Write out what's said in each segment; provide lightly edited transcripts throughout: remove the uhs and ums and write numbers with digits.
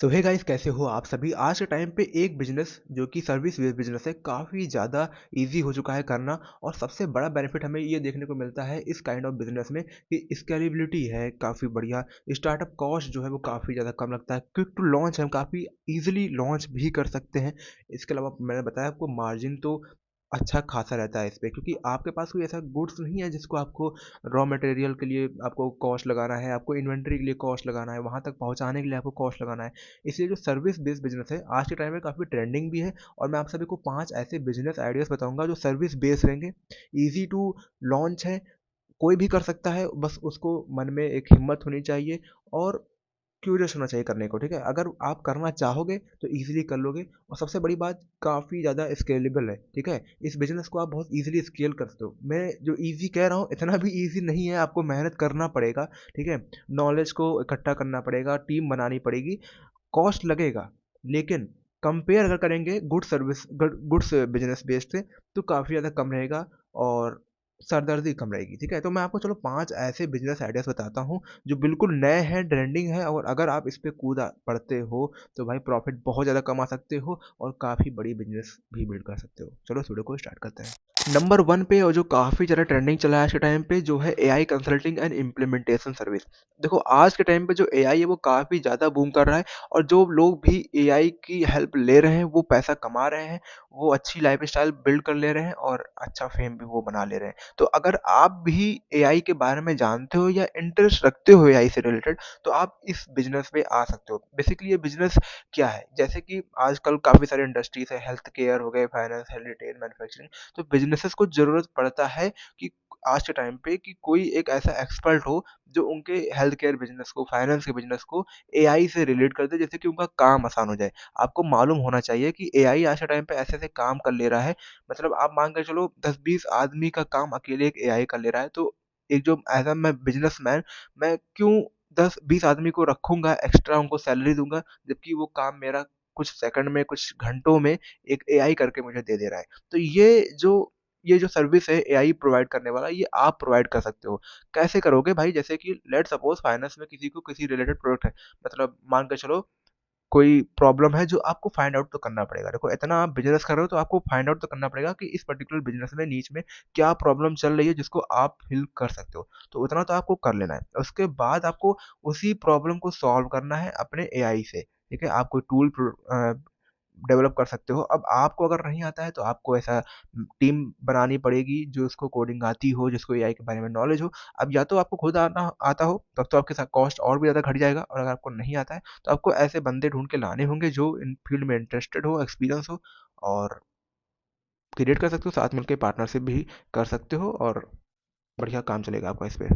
तो hey guys, कैसे हो आप सभी। आज के टाइम पे एक बिजनेस जो कि सर्विस बेस्ड बिजनेस है, काफ़ी ज़्यादा इजी हो चुका है करना। और सबसे बड़ा बेनिफिट हमें ये देखने को मिलता है इस काइंड ऑफ बिजनेस में कि स्केलेबिलिटी है काफ़ी बढ़िया। स्टार्टअप कॉस्ट जो है वो काफ़ी ज़्यादा कम लगता है। क्विक टू लॉन्च, हम काफ़ी इजीली लॉन्च भी कर सकते हैं। इसके अलावा मैंने बताया आपको मार्जिन तो अच्छा खासा रहता है इस पे, क्योंकि आपके पास कोई ऐसा गुड्स नहीं है जिसको आपको रॉ मटेरियल के लिए आपको कॉस्ट लगाना है, आपको इन्वेंट्री के लिए कॉस्ट लगाना है, वहाँ तक पहुँचाने के लिए आपको कॉस्ट लगाना है। इसलिए जो सर्विस बेस्ड बिजनेस है आज के टाइम में काफ़ी ट्रेंडिंग भी है। और मैं आप सभी को 5 ऐसे बिजनेस आइडियाज़ बताऊंगा जो सर्विस बेस्ड रहेंगे, ईजी टू लॉन्च है, कोई भी कर सकता है, बस उसको मन में एक हिम्मत होनी चाहिए और क्यूरियस होना चाहिए करने को। ठीक है, अगर आप करना चाहोगे तो इजीली कर लोगे। और सबसे बड़ी बात, काफ़ी ज़्यादा स्केलेबल है। ठीक है, इस बिजनेस को आप बहुत इजीली स्केल कर सकते हो। मैं जो इजी कह रहा हूँ इतना भी इजी नहीं है, आपको मेहनत करना पड़ेगा। ठीक है, नॉलेज को इकट्ठा करना पड़ेगा, टीम बनानी पड़ेगी, कॉस्ट लगेगा। लेकिन कंपेयर अगर करेंगे गुड्स बिजनेस बेस्ड से, तो काफ़ी ज़्यादा कम रहेगा और सरदर्दी कम रहेगी। ठीक है, तो मैं आपको चलो 5 ऐसे बिजनेस आइडियाज़ बताता हूँ जो बिल्कुल नए हैं, ट्रेंडिंग है, और अगर आप इस पे कूद पड़ते हो तो भाई प्रॉफिट बहुत ज़्यादा कमा सकते हो और काफ़ी बड़ी बिजनेस भी बिल्ड कर सकते हो। चलो इस वीडियो को स्टार्ट करते हैं। नंबर 1 पे, और जो काफ़ी ज़्यादा ट्रेंडिंग चला है आज के टाइम पे, जो है AI consulting and implementation service. देखो, आज के टाइम पे जो एआई है वो काफ़ी ज़्यादा बूम कर रहा है। और जो लोग भी एआई की हेल्प ले रहे हैं वो पैसा कमा रहे हैं, वो अच्छी लाइफ़स्टाइल बिल्ड कर ले रहे हैं और अच्छा फ़ेम भी वो बना ले रहे हैं। तो अगर आप भी एआई के बारे में जानते हो या इंटरेस्ट रखते हो एआई से रिलेटेड, तो आप इस बिज़नेस में आ सकते हो। बेसिकली ये बिज़नेस क्या है? जैसे कि आजकल काफ़ी सारे इंडस्ट्रीज़ है, हेल्थ केयर हो गए, फाइनेंस है, रिटेल, मैन्युफैक्चरिंग। तो बिज़नेसेस को ज़रूरत पड़ता है कि आज के टाइम पे कि कोई एक ऐसा एक्सपर्ट हो जो उनके हेल्थ केयर बिज़नेस को, फाइनेंस के बिज़नेस को एआई से रिलेट कर दे, जिससे कि उनका काम आसान हो जाए। आपको मालूम होना चाहिए कि एआई आज के टाइम पे ऐसे-ऐसे काम कर ले रहा है। मतलब आप मान के चलो 10-20 आदमी का काम अकेले एक एआई कर ले रहा है। तो एक जो एज़ अ मैं बिज़नेसमैन, मैं क्यों 10-20 आदमी को रखूँगा, एक्स्ट्रा उनको सैलरी दूँगा, जबकि वो काम मेरा कुछ सेकंड में, कुछ घंटों में एक एआई करके मुझे दे दे रहा है। तो ये जो सर्विस है एआई प्रोवाइड करने वाला, ये आप प्रोवाइड कर सकते हो। कैसे करोगे भाई? जैसे कि लेट्स सपोज़ फाइनेंस में किसी को किसी रिलेटेड प्रोडक्ट है, मतलब मान के चलो कोई प्रॉब्लम है जो आपको फाइंड आउट तो करना पड़ेगा। देखो, इतना आप बिज़नेस कर रहे हो तो आपको फाइंड आउट तो करना पड़ेगा कि इस पर्टिकुलर बिज़नेस में नीच में क्या प्रॉब्लम चल रही है जिसको आप हेल्प कर सकते हो। तो उतना तो आपको कर लेना है। उसके बाद आपको उसी प्रॉब्लम को सॉल्व करना है अपने एआई से। ठीक है? आप कोई टूल डेवलप कर सकते हो। अब आपको अगर नहीं आता है तो आपको ऐसा टीम बनानी पड़ेगी जो उसको कोडिंग आती हो, जिसको एआई के बारे में नॉलेज हो। अब या तो आपको खुद आना आता हो, तब तो आपके साथ कॉस्ट और भी ज़्यादा घट जाएगा, और अगर आपको नहीं आता है तो आपको ऐसे बंदे ढूँढ के लाने होंगे जो इन फील्ड में इंटरेस्टेड हो, एक्सपीरियंस हो, और क्रिएट कर सकते हो। साथ मिलके पार्टनरशिप भी कर सकते हो और बढ़िया काम चलेगा आपका इस पे।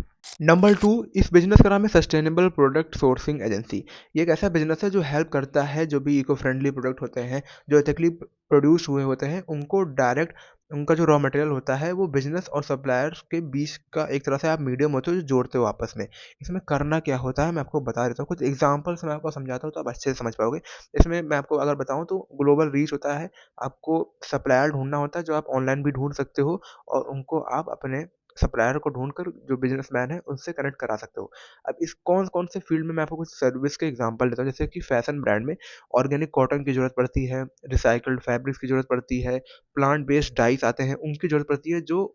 नंबर 2, इस बिज़नेस का नाम है सस्टेनेबल प्रोडक्ट सोर्सिंग एजेंसी। ये एक ऐसा बिज़नेस है जो हेल्प करता है जो भी इको फ्रेंडली प्रोडक्ट होते हैं, जो एथिकली प्रोड्यूस हुए होते हैं, उनको डायरेक्ट उनका जो रॉ मटेरियल होता है वो बिज़नेस और सप्लायर्स के बीच का एक तरह से आप मीडियम होते हो जो जोड़ते हो आपस में। इसमें करना क्या होता है मैं आपको बता देता हूँ। कुछ एग्ज़ाम्पल्स मैं आपको समझाता हूँ तो आप अच्छे से समझ पाओगे। इसमें मैं आपको अगर बताऊँ तो ग्लोबल रीच होता है, आपको सप्लायर ढूँढना होता है जो आप ऑनलाइन भी ढूँढ सकते हो, और उनको आप अपने सप्लायर को ढूँढकर जो बिज़नेसमैन है उनसे कनेक्ट करा सकते हो। अब इस कौन-कौन से फ़ील्ड में मैं आपको कुछ सर्विस के एग्ज़ाम्पल देता हूँ। जैसे कि फ़ैशन ब्रांड में ऑर्गेनिक कॉटन की ज़रूरत पड़ती है, रिसाइक्ल्ड फैब्रिक्स की ज़रूरत पड़ती है, प्लांट बेस्ड डाइज़ आते हैं उनकी ज़रूरत पड़ती है, जो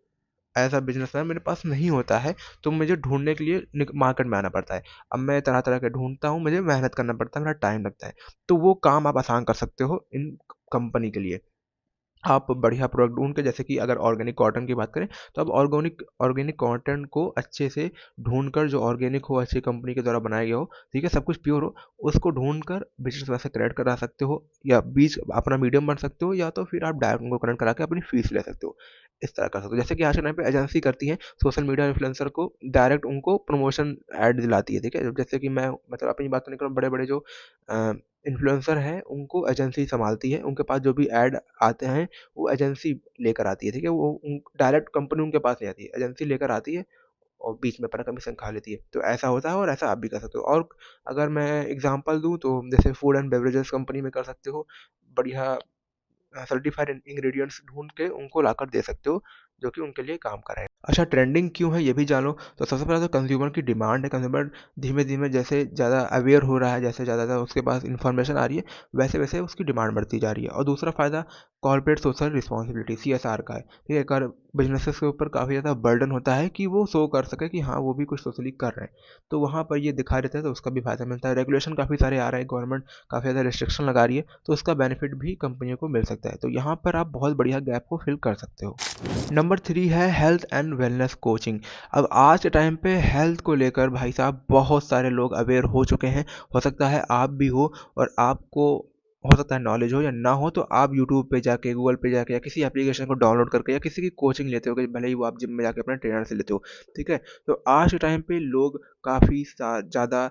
एज़ अ बिज़नेसमैन मेरे पास नहीं होता है, तो मुझे ढूँढने के लिए मार्केट में आना पड़ता है। अब मैं तरह-तरह के ढूँढता हूँ, मुझे मेहनत करना पड़ता है, मेरा टाइम लगता है। तो वो काम आप आसान कर सकते हो इन कंपनी के लिए। आप बढ़िया प्रोडक्ट ढूँढ के, जैसे कि अगर ऑर्गेनिक कॉटन की बात करें, तो आप ऑर्गेनिक ऑर्गेनिक कॉटन को अच्छे से ढूँढकर, जो ऑर्गेनिक हो, अच्छी कंपनी के द्वारा बनाया गया हो, ठीक है, सब कुछ प्योर हो, उसको ढूँढकर बिज़नेस वैसे क्रिएट करा सकते हो, या बीच अपना मीडियम बन सकते हो, या तो फिर आप डायरेक्ट उनको कनेक्ट करा के अपनी फीस ले सकते हो। इस तरह कर सकते हो। जैसे कि आज के टाइम पे एजेंसी करती हैं, सोशल मीडिया इन्फ्लुएंसर को डायरेक्ट उनको प्रमोशन ऐड दिलाती है, ठीक है? जैसे कि मैं मतलब अपनी बात तो नहीं करूँ, बड़े-बड़े जो अ, इन्फ्लुएंसर हैं, उनको एजेंसी सँभालती है, उनके पास जो भी ऐड आते हैं वो एजेंसी लेकर आती है, ठीक है? वो डायरेक्ट कंपनी उनके पास नहीं आती है, एजेंसी लेकर आती है और बीच में अपना कमीशन खा लेती है। तो ऐसा होता है और ऐसा आप भी कर सकते हो। और अगर मैं एग्ज़ाम्पल दूँ तो जैसे फूड एंड बेवरेजेस कंपनी में कर सकते हो, बढ़िया सर्टिफाइड इंग्रीडिएंट्स ढूँढ के उनको लाकर दे सकते हो, जो कि उनके लिए काम करें। अच्छा, ट्रेंडिंग क्यों है ये भी जान लो। तो सबसे पहले तो कंज्यूमर की डिमांड है। कंज्यूमर धीमे धीमे जैसे ज़्यादा अवेयर हो रहा है, जैसे ज़्यादा उसके पास इन्फॉर्मेशन आ रही है, वैसे वैसे उसकी डिमांड बढ़ती जा रही है। और दूसरा फ़ायदा कॉर्पोरेट सोशल रिस्पॉन्सिबिलिटी CSR का है। ठीक है, कर बिजनेसेस के ऊपर काफ़ी ज़्यादा बर्डन होता है कि वो शो कर सके कि हाँ वो भी कुछ सोशली कर रहे हैं, तो वहाँ पर ये दिखा देते हैं, तो उसका भी फायदा मिलता है। रेगुलेशन काफ़ी सारे आ रहे हैं, गवर्नमेंट काफ़ी ज़्यादा रिस्ट्रिक्शन लगा रही है, तो उसका बेनिफिट भी कंपनियों को मिल सकता है। तो यहाँ पर आप बहुत बढ़िया गैप को फिल कर सकते हो। नंबर 3 है हेल्थ एंड वेलनेस कोचिंग। अब आज के टाइम पे हेल्थ को लेकर भाई साहब बहुत सारे लोग अवेयर हो चुके हैं। हो सकता है आप भी हो, और आपको हो सकता है नॉलेज हो या ना हो, तो आप यूट्यूब पे जाके, गूगल पे जाके, या किसी एप्लीकेशन को डाउनलोड करके, या किसी की कोचिंग लेते हो, कि भले ही वो आप जिम में जाके अपने ट्रेनर से लेते हो। ठीक है, तो आज के टाइम पे लोग काफ़ी ज़्यादा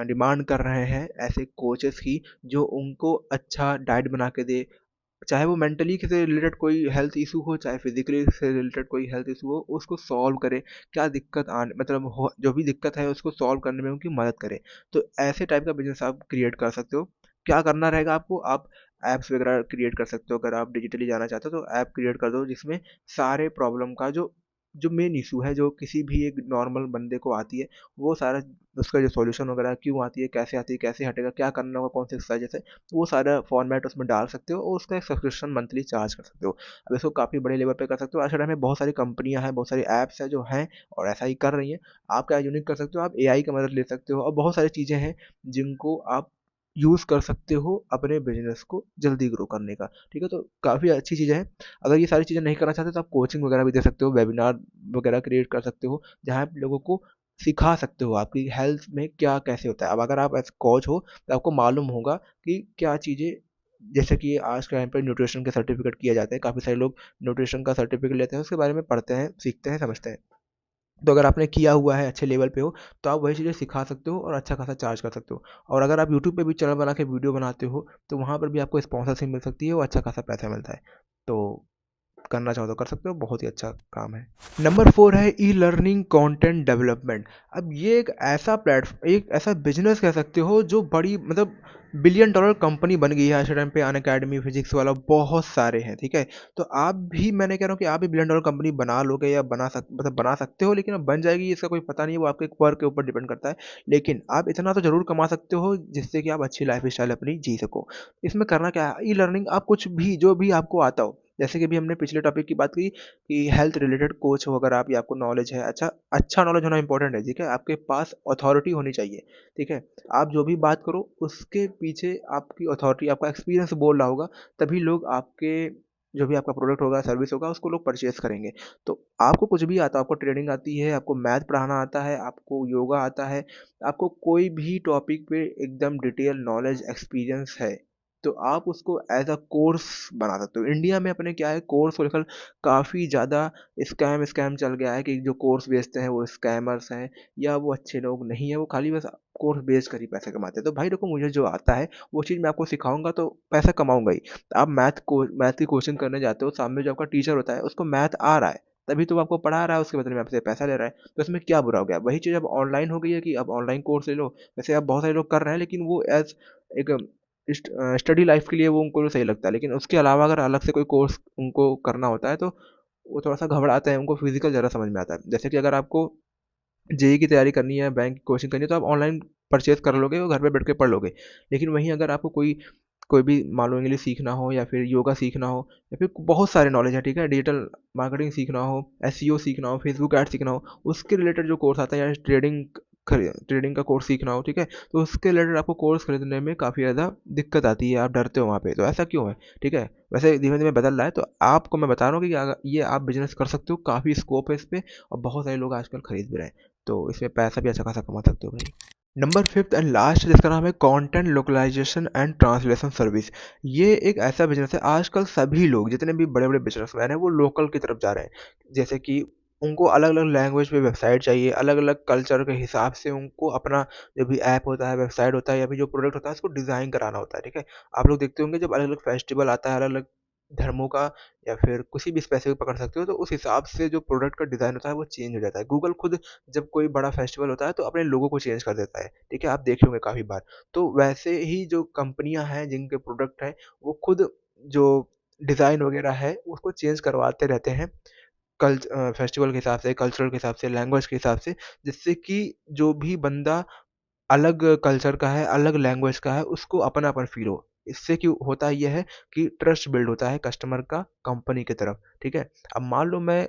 डिमांड कर रहे हैं ऐसे कोचेस की, जो उनको अच्छा डाइट बना के दे, चाहे वो मेंटली से रिलेटेड कोई हेल्थ इशू हो, चाहे फिजिकली से रिलेटेड कोई हेल्थ इशू हो, उसको सॉल्व करे। क्या दिक्कत आने मतलब हो, जो भी दिक्कत है उसको सॉल्व करने में उनकी मदद करे। तो ऐसे टाइप का बिजनेस आप क्रिएट कर सकते हो। क्या करना रहेगा आपको, आप ऐप्स वगैरह क्रिएट कर सकते हो। अगर आप डिजिटली जाना चाहते हो तो ऐप क्रिएट कर दो, जिसमें सारे प्रॉब्लम का जो जो मेन इशू है, जो किसी भी एक नॉर्मल बंदे को आती है, वो सारा उसका जो सॉल्यूशन वगैरह क्यों आती है, कैसे हटेगा, क्या करना होगा, कौन सी एक्सरसाइज है, वो सारा फॉर्मेट उसमें डाल सकते हो, और उसका एक सब्सक्रिप्शन मंथली चार्ज कर सकते हो। अब इसको काफ़ी बड़े लेवल पे कर सकते हो। आज के टाइम में बहुत सारी कंपनियां हैं, बहुत सारी ऐप्स हैं जो हैं और ऐसा ही कर रही हैं। आप क्या यूनिक कर सकते हो, आप AI की मदद ले सकते हो, और बहुत सारी चीज़ें हैं जिनको आप यूज़ कर सकते हो अपने बिजनेस को जल्दी ग्रो करने का। ठीक है, तो काफ़ी अच्छी चीज़ें हैं। अगर ये सारी चीज़ें नहीं करना चाहते तो आप कोचिंग वगैरह भी दे सकते हो, वेबिनार वगैरह क्रिएट कर सकते हो, जहाँ आप लोगों को सिखा सकते हो आपकी हेल्थ में क्या कैसे होता है। अब अगर आप एज कोच हो तो आपको मालूम होगा कि क्या चीज़ें, जैसे कि आज के टाइम पे न्यूट्रिशन के सर्टिफिकेट किए जाते हैं, काफ़ी सारे लोग न्यूट्रिशन का सर्टिफिकेट लेते हैं, उसके बारे में पढ़ते हैं, सीखते हैं, समझते हैं। तो अगर आपने किया हुआ है, अच्छे लेवल पे हो, तो आप वही चीज़ें सिखा सकते हो और अच्छा खासा चार्ज कर सकते हो। और अगर आप यूट्यूब पे भी चैनल बना के वीडियो बनाते हो, तो वहाँ पर भी आपको स्पॉन्सरशिप मिल सकती है और अच्छा खासा पैसा मिलता है। तो करना चाहो तो कर सकते हो, बहुत ही अच्छा काम है। नंबर 4 है ई लर्निंग कंटेंट डेवलपमेंट। अब ये एक ऐसा प्लेटफॉर्म, एक ऐसा बिजनेस कह सकते हो, जो बड़ी मतलब बिलियन डॉलर कंपनी बन गई है आज के टाइम पे। अन अकेडमी, फिजिक्स वाला, बहुत सारे हैं। ठीक है, तो आप भी, मैंने कह रहा हूँ कि आप भी बिलियन डॉलर कंपनी बना लोगे, या बना सकते हो, लेकिन अब बन जाएगी इसका कोई पता नहीं है, वो आपके वर्क के ऊपर डिपेंड करता है। लेकिन आप इतना तो जरूर कमा सकते हो जिससे कि आप अच्छी लाइफ स्टाइल अपनी जी सको। इसमें करना क्या है, ई लर्निंग, आप कुछ भी जो भी आपको आता हो, जैसे कि अभी हमने पिछले टॉपिक की बात की कि हेल्थ रिलेटेड कोच हो अगर आप, या आपको नॉलेज है, अच्छा अच्छा नॉलेज होना इंपॉर्टेंट है। ठीक है, आपके पास अथॉरिटी होनी चाहिए। ठीक है, आप जो भी बात करो उसके पीछे आपकी अथॉरिटी, आपका एक्सपीरियंस बोल रहा होगा, तभी लोग आपके, जो भी आपका प्रोडक्ट होगा, सर्विस होगा, उसको लोग परचेज करेंगे। तो आपको कुछ भी आता है, आपको ट्रेडिंग आती है, आपको मैथ पढ़ाना आता है, आपको योगा आता है, आपको कोई भी टॉपिक पे एकदम डिटेल नॉलेज एक्सपीरियंस है, तो आप उसको एज अ कोर्स बना सकते हो। इंडिया में अपने क्या है, कोर्स को लेकर काफ़ी ज़्यादा स्कैम चल गया है, कि जो कोर्स बेचते हैं वो स्कैमर्स हैं, या वो अच्छे लोग नहीं है, वो खाली बस कोर्स बेच कर ही पैसे कमाते हैं। तो भाई देखो, मुझे जो आता है वो चीज़ मैं आपको सिखाऊंगा तो पैसा कमाऊंगा ही। आप मैथ की कोचिंग करने जाते हो, सामने जो आपका टीचर होता है उसको मैथ आ रहा है, तभी तो वो आपको पढ़ा रहा है, उसके बदले में आपसे पैसा ले रहा है, तो इसमें क्या बुरा हो गया। वही चीज़ अब ऑनलाइन हो गई है कि अब ऑनलाइन कोर्स ले लो। वैसे अब बहुत सारे लोग कर रहे हैं, लेकिन वो एज एक स्टडी लाइफ के लिए वो उनको सही लगता है, लेकिन उसके अलावा अगर अलग से कोई कोर्स उनको करना होता है, तो वो थोड़ा सा घबराते हैं, उनको फिजिकल ज़्यादा समझ में आता है। जैसे कि अगर आपको जेई की तैयारी करनी है, बैंक की कोचिंग करनी है, तो आप ऑनलाइन परचेज कर लोगे और घर पे बैठ के पढ़ लोगे। लेकिन वहीं अगर आपको कोई कोई भी मान लो इंग्लिश सीखना हो, या फिर योगा सीखना हो, या फिर बहुत सारे नॉलेज है, ठीक है, डिजिटल मार्केटिंग सीखना हो, एसईओ सीखना हो, फेसबुक ऐड सीखना हो, उसके रिलेटेड जो कोर्स आता है, या ट्रेडिंग का कोर्स सीखना हो, ठीक है, तो उसके रिलेटेड आपको कोर्स खरीदने में काफ़ी ज़्यादा दिक्कत आती है, आप डरते हो वहाँ पे। तो ऐसा क्यों है? ठीक है, वैसे धीमे धीमे बदल रहा है, तो आपको मैं बता रहा हूँ कि ये आप बिजनेस कर सकते हो, काफ़ी स्कोप है इस पे, और बहुत सारे लोग आजकल खरीद भी रहे हैं, तो इसमें पैसा भी अच्छा खासा कमा सकते हो भाई। नंबर 5 एंड लास्ट जिसका नाम है content localization and translation service. ये एक ऐसा बिजनेस है, आजकल सभी लोग जितने भी बड़े बड़े बिजनेसमैन हैं वो लोकल की तरफ जा रहे हैं। जैसे कि उनको अलग अलग लैंग्वेज पे वेबसाइट चाहिए, अलग अलग कल्चर के हिसाब से उनको अपना जो भी ऐप होता है, वेबसाइट होता है, या फिर जो प्रोडक्ट होता है, उसको डिज़ाइन कराना होता है। ठीक है, आप लोग देखते होंगे जब अलग अलग फेस्टिवल आता है, अलग अलग धर्मों का, या फिर किसी भी स्पेसिफिक पकड़ सकते हो, तो उस हिसाब से जो प्रोडक्ट का डिज़ाइन होता है वो चेंज हो जाता है। गूगल खुद जब कोई बड़ा फेस्टिवल होता है तो अपने लोगों को चेंज कर देता है। ठीक है, आप देखे होंगे काफ़ी बार। तो वैसे ही जो कंपनियां हैं जिनके प्रोडक्ट हैं, वो खुद जो डिज़ाइन वगैरह है उसको चेंज करवाते रहते हैं फेस्टिवल के हिसाब से, कल्चरल के हिसाब से, लैंग्वेज के हिसाब से, जिससे कि जो भी बंदा अलग कल्चर का है, अलग लैंग्वेज का है, उसको अपनापन फ़ील हो। इससे क्यों होता ये है कि ट्रस्ट बिल्ड होता है कस्टमर का कंपनी की तरफ, ठीक है? अब मान लो मैं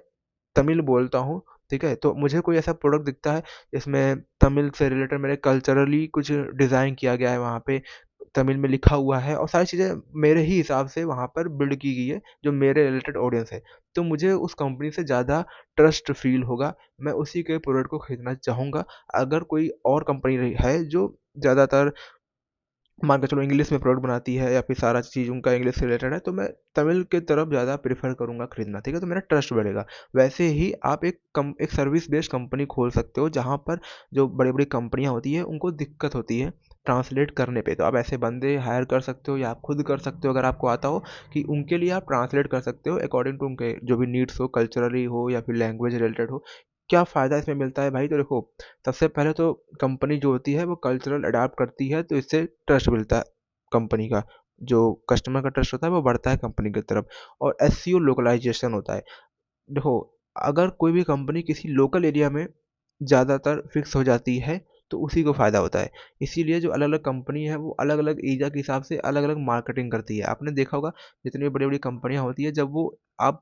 तमिल बोलता हूँ, ठीक है? तो मुझे कोई ऐसा प्रोडक्ट दिखता है जिसमें तमिल से रिलेटेड मेरे कल्चरली कुछ डिज़ाइन किया गया है वहाँ पे, तमिल में लिखा हुआ है और सारी चीज़ें मेरे ही हिसाब से वहाँ पर बिल्ड की गई है, जो मेरे रिलेटेड ऑडियंस है। तो मुझे उस कंपनी से ज़्यादा ट्रस्ट फ़ील होगा, मैं उसी के प्रोडक्ट को खरीदना चाहूँगा। अगर कोई और कंपनी रही है जो ज़्यादातर मान के चलो इंग्लिश में प्रोडक्ट बनाती है या फिर सारा चीज़ उनका इंग्लिश से रिलेटेड है, तो मैं तमिल की तरफ ज़्यादा प्रेफ़र करूँगा खरीदना, ठीक है? तो मेरा ट्रस्ट बढ़ेगा। वैसे ही आप एक सर्विस बेस्ड कंपनी खोल सकते हो, जहाँ पर जो बड़ी-बड़ी कंपनियाँ होती हैं, उनको दिक्कत होती है ट्रांसलेट करने पे। तो आप ऐसे बंदे हायर कर सकते हो या आप खुद कर सकते हो अगर आपको आता हो कि उनके लिए आप ट्रांसलेट कर सकते हो अकॉर्डिंग टू उनके जो भी नीड्स हो, कल्चरली हो या फिर लैंग्वेज रिलेटेड हो। क्या फ़ायदा इसमें मिलता है भाई? तो देखो, सबसे पहले तो कंपनी जो होती है वो कल्चरल अडॉप्ट करती है तो इससे ट्रस्ट मिलता है कंपनी का। जो कस्टमर का ट्रस्ट होता है वो बढ़ता है कंपनी की तरफ और एसईओ लोकलाइजेशन होता है। देखो, अगर कोई भी कंपनी किसी लोकल एरिया में ज़्यादातर फिक्स हो जाती है तो उसी को फ़ायदा होता है। इसीलिए जो अलग-अलग कंपनी है वो अलग-अलग एरिया के हिसाब से अलग-अलग मार्केटिंग करती है। आपने देखा होगा जितनी भी बड़ी-बड़ी कंपनियाँ होती हैं जब वो आप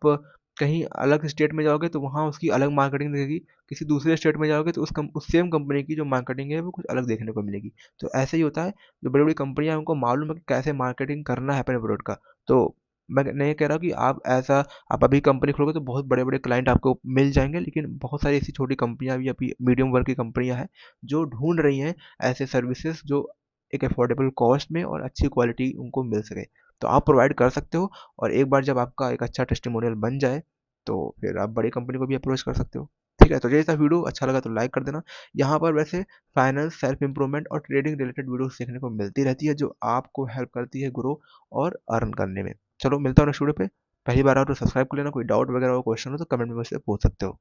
कहीं अलग स्टेट में जाओगे तो वहाँ उसकी अलग मार्केटिंग दिखेगी। किसी दूसरे स्टेट में जाओगे तो उस सेम कंपनी की जो मार्केटिंग है वो कुछ अलग देखने को मिलेगी। तो ऐसे ही होता है, जो बड़ी-बड़ी कंपनियाँ हैं उनको मालूम है कि कैसे मार्केटिंग करना है अपने प्रोडक्ट का। तो मैं नहीं कह रहा कि आप अभी कंपनी खोलोगे तो बहुत बड़े-बड़े क्लाइंट आपको मिल जाएँगे, लेकिन बहुत सारी ऐसी छोटी कंपनियाँ भी अभी मीडियम वर्ग की कंपनियाँ हैं, जो ढूँढ रही हैं ऐसे सर्विसेज़ जो एक अफोर्डेबल कॉस्ट में और अच्छी क्वालिटी उनको मिल सके। तो आप प्रोवाइड कर सकते हो और एक बार जब आपका एक अच्छा टेस्टिमोनियल बन जाए, तो फिर आप बड़ी कंपनी को भी अप्रोच कर सकते हो। ठीक है? तो ये था वीडियो, अच्छा लगा तो लाइक कर देना। यहाँ पर वैसे फाइनेंस, सेल्फ इम्प्रूवमेंट और ट्रेडिंग रिलेटेड वीडियोज़ सीखने को मिलती रहती है, जो आपको हेल्प करती है ग्रो और अर्न करने में। चलो मिलता हूँ नेक्स्ट वीडियो पे। पहली बार आओ तो सब्सक्राइब कर लेना, कोई डाउट वगैरह हो, क्वेश्चन हो तो कमेंट में मुझसे पूछ सकते हो।